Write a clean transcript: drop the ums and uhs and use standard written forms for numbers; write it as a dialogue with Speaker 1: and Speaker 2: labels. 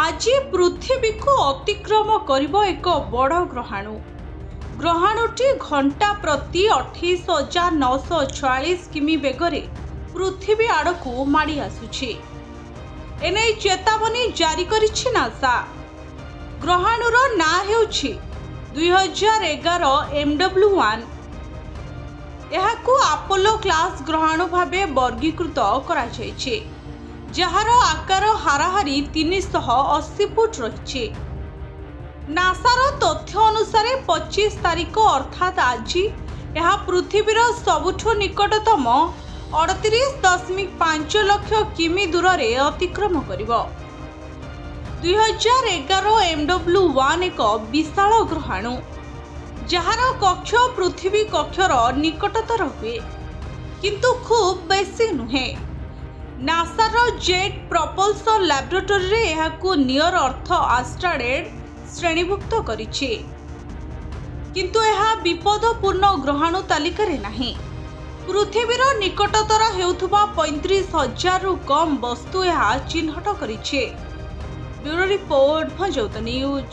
Speaker 1: आज पृथ्वी को अतिक्रम करिब एक बड़ ग्रहाणु। ग्रहाणुटी घंटा प्रति 28,946 किमी बेगरे पृथ्वी आड़कू माड़ी आसुछि। एने चेतावनी जारी करिछि नासा। ग्रहाणुर ना हेउछि 2011 MW1। एहाकू अपोलो क्लास ग्रहाणु भाबे वर्गीकृत करा जायछि, जार आकार हाराहारी 380 फुट रही। नासार तथ्य अनुसार 25 तारीख अर्थात आज यह पृथ्वीर सबुठु निकटतम 38.5 लाख किमी दूर रे अतिक्रम करिब। 2011 MW1 एक विशाल ग्रहाणु, जार कक्ष पृथ्वी कक्षर निकटतर हुए, किंतु खूब बेसी नुहे। नासार जेट प्रपल्सन लैबोरेटरी रे एहाकू नियर अर्थ एस्ट्रोइड श्रेणीभुक्त करिछि, किंतु एहा विपदपूर्ण ग्रहाणु तालिका रे नाही। पृथ्वीर निकटतर हेउथुबा 35,000 रु कम वस्तु एहा चिन्हट करिछि। ब्यूरो रिपोर्ट भंजौत न्यूज।